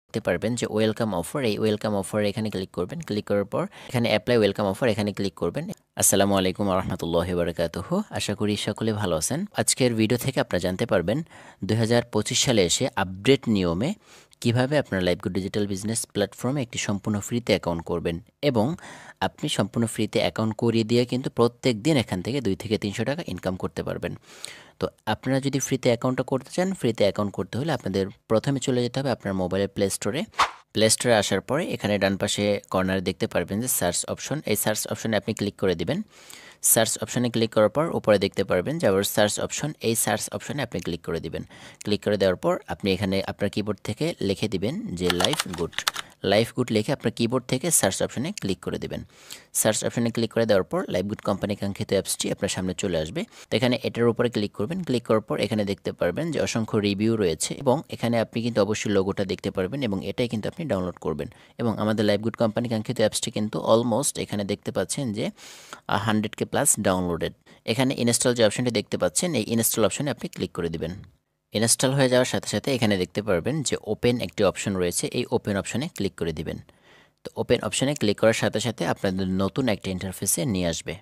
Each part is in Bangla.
দেখতে পারবেন যে ওয়েলকাম অফার, এই ওয়েলকাম অফার এখানে ক্লিক করবেন। ক্লিক করার পর এখানে অ্যাপ্লাই ওয়েলকাম অফার এখানে ক্লিক করবেন। আসসালামু আলাইকুম রহমতুল্লাহি বারাকাতুহু। আশা করি সকলে ভালো আছেন। আজকের ভিডিও থেকে আপনারা জানতে পারবেন 2025 সালে এসে আপডেট নিয়মে কিভাবে আপনার লাইফগুড ডিজিটাল বিজনেস প্ল্যাটফর্মে একটি সম্পূর্ণ ফ্রিতে অ্যাকাউন্ট করবেন এবং আপনি সম্পূর্ণ ফ্রিতে অ্যাকাউন্ট করিয়ে দিয়ে কিন্তু প্রত্যেক দিন এখান থেকে 2 থেকে 300 টাকা ইনকাম করতে পারবেন। তো আপনারা যদি ফ্রিতে অ্যাকাউন্টটা করতে চান, ফ্রিতে অ্যাকাউন্ট করতে হলে আপনাদের প্রথমে চলে যেতে হবে আপনার মোবাইলের প্লে স্টোরে। প্লে স্টোরে আসার পরে এখানে ডান পাশে কর্নারে দেখতে পারবেন যে সার্চ অপশন, এই সার্চ অপশনে আপনি ক্লিক করে দিবেন। সার্চ অপশনে ক্লিক করার পর উপরে দেখতে পারবেন যে আবার সার্চ অপশন, এই সার্চ অপশনে আপনি ক্লিক করে দিবেন। ক্লিক করে দেওয়ার পর আপনি এখানে আপনার কিবোর্ড থেকে লিখে দিবেন যে লাইফগুড লিখে আপনার কিবোর্ড থেকে সার্চ অপশনে ক্লিক করে দেবেন। সার্চ অপশনে ক্লিক করে দেওয়ার পর লাইফগুড কোম্পানি কাঙ্ক্ষিত অ্যাপসটি আপনার সামনে চলে আসবে। তো এখানে এটার উপরে ক্লিক করবেন। ক্লিক করার পর এখানে দেখতে পারবেন যে অসংখ্য রিভিউ রয়েছে এবং এখানে আপনি কিন্তু অবশ্যই লোগোটা দেখতে পারবেন এবং এটাই কিন্তু আপনি ডাউনলোড করবেন। এবং আমাদের লাইফগুড কোম্পানি কাঙ্ক্ষিত অ্যাপসটি কিন্তু অলমোস্ট এখানে দেখতে পাচ্ছেন যে 100K প্লাস ডাউনলোডেড। এখানে ইনস্টল যে অপশনটি দেখতে পাচ্ছেন, এই ইনস্টল অপশনে আপনি ক্লিক করে দিবেন। ইনস্টল হয়ে যাওয়ার সাথে সাথে এখানে দেখতে পারবেন যে ওপেন একটি অপশন রয়েছে, এই ওপেন অপশনে ক্লিক করে দিবেন। তো ওপেন অপশনে ক্লিক করার সাথে সাথে আপনাদের নতুন একটা ইন্টারফেসে নিয়ে আসবে।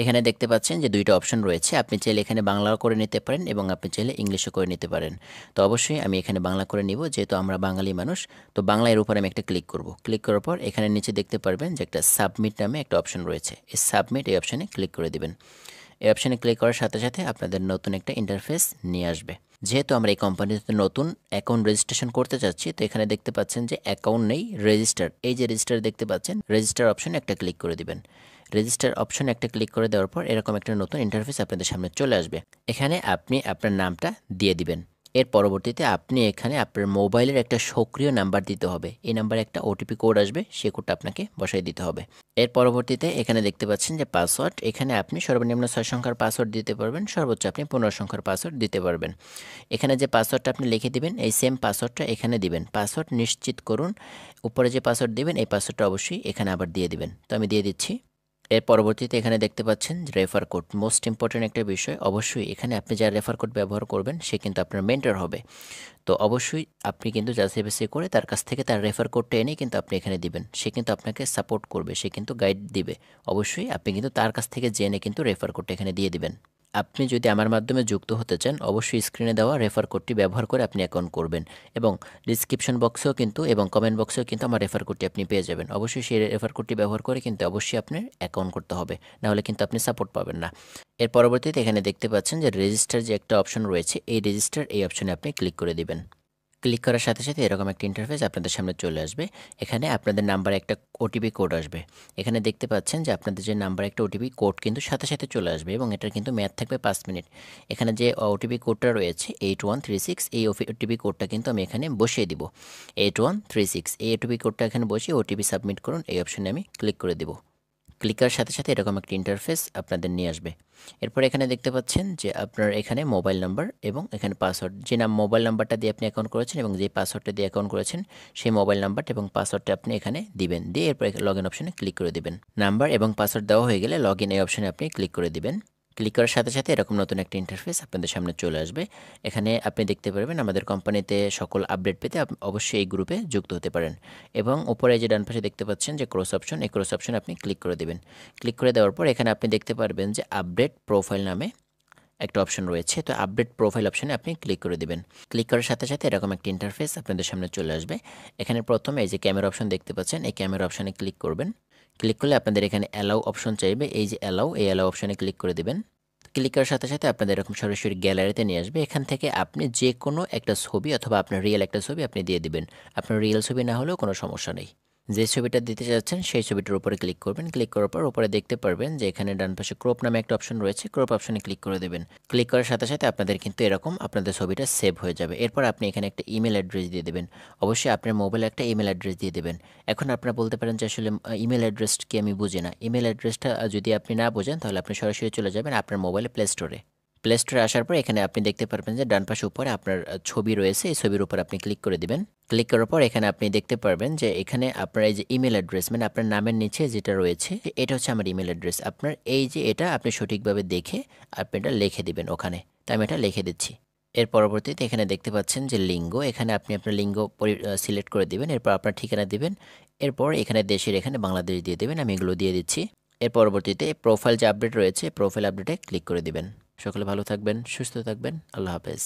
এখানে দেখতে পাচ্ছেন যে দুইটা অপশন রয়েছে, আপনি চাইলে এখানে বাংলাও করে নিতে পারেন এবং আপনি চাইলে ইংলিশও করে নিতে পারেন। তো অবশ্যই আমি এখানে বাংলা করে নিব, যেহেতু আমরা বাঙালি মানুষ। তো বাংলা এর উপর আমি একটা ক্লিক করব। ক্লিক করার পর এখানে নিচে দেখতে পারবেন যে একটা সাবমিট নামে একটা অপশন রয়েছে, এই সাবমিট এই অপশনে ক্লিক করে দিবেন। এই অপশানে ক্লিক করার সাথে সাথে আপনাদের নতুন একটা ইন্টারফেস নিয়ে আসবে। যেহেতু আমরা এই কোম্পানিতে নতুন অ্যাকাউন্ট রেজিস্ট্রেশন করতে চাচ্ছি, তো এখানে দেখতে পাচ্ছেন যে অ্যাকাউন্ট নেই, রেজিস্টার, এই যে রেজিস্টার দেখতে পাচ্ছেন, রেজিস্টার অপশনে একটা ক্লিক করে দিবেন। রেজিস্টার অপশনে একটা ক্লিক করে দেওয়ার পর এরকম একটা নতুন ইন্টারফেস আপনাদের সামনে চলে আসবে। এখানে আপনি আপনার নামটা দিয়ে দিবেন। এর পরবর্তীতে আপনি এখানে আপনার মোবাইলের একটা সক্রিয় নাম্বার দিতে হবে, এই নাম্বারে একটা ওটিপি কোড আসবে, সেই কোডটা আপনাকে বসাই দিতে হবে। এর পরবর্তীতে এখানে দেখতে পাচ্ছেন যে পাসওয়ার্ড, এখানে আপনি সর্বনিম্ন 6 সংখ্যার পাসওয়ার্ড দিতে পারবেন, সর্বোচ্চ আপনি 15 সংখ্যার পাসওয়ার্ড দিতে পারবেন। এখানে যে পাসওয়ার্ডটা আপনি লিখে দিবেন, এই সেম পাসওয়ার্ডটা এখানে দিবেন। পাসওয়ার্ড নিশ্চিত করুন, উপরে যে পাসওয়ার্ড দিবেন এই পাসওয়ার্ডটা অবশ্যই এখানে আবার দিয়ে দিবেন। তো আমি দিয়ে দিচ্ছি। এর পরবর্তীতে এখানে দেখতে পাচ্ছেন রেফার কোড, মোস্ট ইম্পর্টেন্ট একটা বিষয়। অবশ্যই এখানে আপনি যার রেফার কোড ব্যবহার করবেন সে কিন্তু আপনার মেন্টর হবে। তো অবশ্যই আপনি কিন্তু যাচাই বাছাই করে তার কাছ থেকে তার রেফার কোডটা এনে কিন্তু আপনি এখানে দিবেন। সে কিন্তু আপনাকে সাপোর্ট করবে, সে কিন্তু গাইড দিবে। অবশ্যই আপনি কিন্তু তার কাছ থেকে জেনে কিন্তু রেফার কোডটা এখানে দিয়ে দিবেন। আপনি যদি আমার মাধ্যমে যুক্ত হতে চান, অবশ্যই স্ক্রিনে দেওয়া রেফার কোডটি ব্যবহার করে আপনি অ্যাকাউন্ট করবেন এবং ডিসক্রিপশন বক্সেও কিন্তু এবং কমেন্ট বক্সেও কিন্তু আমার রেফার কোডটি আপনি পেয়ে যাবেন। অবশ্যই সেই রেফার কোডটি ব্যবহার করে কিন্তু অবশ্যই আপনার অ্যাকাউন্ট করতে হবে, নাহলে কিন্তু আপনি সাপোর্ট পাবেন না। এর পরবর্তীতে এখানে দেখতে পাচ্ছেন যে রেজিস্টার যে একটা অপশন রয়েছে, এই রেজিস্টার এই অপশনে আপনি ক্লিক করে দিবেন। ক্লিক করার সাথে সাথে এরকম একটা ইন্টারফেস আপনাদের সামনে চলে আসবে। এখানে আপনাদের নাম্বারে একটা ওটিপি কোড আসবে। এখানে দেখতে পাচ্ছেন যে আপনাদের যে নাম্বারে একটা ওটিপি কোড কিন্তু সাথে সাথে চলে আসবে এবং এটার কিন্তু মেয়াদ থাকবে 5 মিনিট। এখানে যে ওটিপি কোডটা রয়েছে 8136, এই ওটিপি কোডটা কিন্তু আমি এখানে বসিয়ে দিব। 8136 এই ওটিপি কোডটা এখানে বসিয়ে ওটিপি সাবমিট করুন, এই অপশনে আমি ক্লিক করে দেব। ক্লিক করার সাথে সাথে এরকম একটা ইন্টারফেস আপনাদের নিয়ে আসবে। এরপর এখানে দেখতে পাচ্ছেন যে আপনার এখানে মোবাইল নাম্বার এবং এখানে পাসওয়ার্ড, যে মোবাইল নাম্বারটা দিয়ে আপনি অ্যাকাউন্ট করেছেন এবং যে পাসওয়ার্ডটা দিয়ে অ্যাকাউন্ট করেছেন সেই মোবাইল নাম্বারটা এবং পাসওয়ার্ডটা আপনি এখানে দিবেন। দিয়ে এরপর লগ ইন অপশনে ক্লিক করে দিবেন। নাম্বার এবং পাসওয়ার্ড দেওয়া হয়ে গেলে লগ ইন এই অপশনে আপনি ক্লিক করে দিবেন। ক্লিক করার সাথে সাথে এরকম নতুন একটা ইন্টারফেস আপনাদের সামনে চলে আসবে। এখানে আপনি দেখতে পারবেন আমাদের কোম্পানিতে সকল আপডেট পেতে অবশ্যই এই গ্রুপে যুক্ত হতে পারেন। এবং উপরে যে ডান পাশে দেখতে পাচ্ছেন যে ক্রস অপশন, এই ক্রস অপশন আপনি ক্লিক করে দেবেন। ক্লিক করে দেওয়ার পর এখানে আপনি দেখতে পারবেন যে আপডেট প্রোফাইল নামে একটা অপশন রয়েছে। তো আপডেট প্রোফাইল অপশনে আপনি ক্লিক করে দিবেন। ক্লিক করার সাথে সাথে এরকম একটা ইন্টারফেস আপনাদের সামনে চলে আসবে। এখানে প্রথমে এই যে ক্যামেরা অপশন দেখতে পাচ্ছেন, এই ক্যামেরা অপশনে ক্লিক করবেন। ক্লিক করলে আপনাদের এখানে অ্যালাউ অপশন চাইবে, এই যে অ্যালাউ, এই অ্যালাউ অপশনে ক্লিক করে দিবেন। ক্লিক করার সাথে সাথে আপনাদের এরকম সরাসরি গ্যালারিতে নিয়ে আসবে। এখান থেকে আপনি যে কোনো একটা ছবি অথবা আপনার রিয়েল একটা ছবি আপনি দিয়ে দিবেন। আপনার রিয়েল ছবি না হলেও কোনো সমস্যা নেই। যে ছবিটা দিতে চাচ্ছেন সেই ছবিটার উপরে ক্লিক করবেন। ক্লিক করার পর উপরে দেখতে পারবেন যে এখানে ডান পাশে ক্রপ নামে একটা অপশন রয়েছে, ক্রপ অপশনে ক্লিক করে দেবেন। ক্লিক করার সাথে সাথে আপনাদের কিন্তু এরকম আপনাদের ছবিটা সেভ হয়ে যাবে। এরপর আপনি এখানে একটা ইমেল অ্যাড্রেস দিয়ে দেবেন। অবশ্যই আপনার মোবাইলে একটা ইমেল অ্যাড্রেস দিয়ে দেবেন। এখন আপনারা বলতে পারেন যে আসলে ইমেল অ্যাড্রেস কি আমি বুঝি না। ইমেল অ্যাড্রেসটা যদি আপনি না বোঝেন তাহলে আপনি সরাসরি চলে যাবেন আপনার মোবাইলে প্লে স্টোরে। প্লে স্টোরে আসার পর এখানে আপনি দেখতে পারবেন যে ডান পাশে উপরে আপনার ছবি রয়েছে, এই ছবির উপর আপনি ক্লিক করে দিবেন। ক্লিক করার পর এখানে আপনি দেখতে পারবেন যে এখানে আপনার এই যে ইমেল অ্যাড্রেস, মানে আপনার নামের নিচে যেটা রয়েছে এটা হচ্ছে আমার ইমেল অ্যাড্রেস। আপনার এই যে এটা আপনি সঠিকভাবে দেখে আপনি এটা লিখে দিবেন ওখানে। তো আমি এটা লিখে দিচ্ছি। এর পরবর্তীতে এখানে দেখতে পাচ্ছেন যে লিঙ্গ, এখানে আপনি আপনার লিঙ্গ সিলেক্ট করে দিবেন। এরপর আপনার ঠিকানা দিবেন। এরপর এখানে দেশের এখানে বাংলাদেশ দিয়ে দিবেন। আমি এগুলো দিয়ে দিচ্ছি। এর পরবর্তীতে প্রোফাইল যে আপডেট রয়েছে, প্রোফাইল আপডেটে ক্লিক করে দিবেন। সকলে ভালো থাকবেন, সুস্থ থাকবেন। আল্লাহ হাফেজ।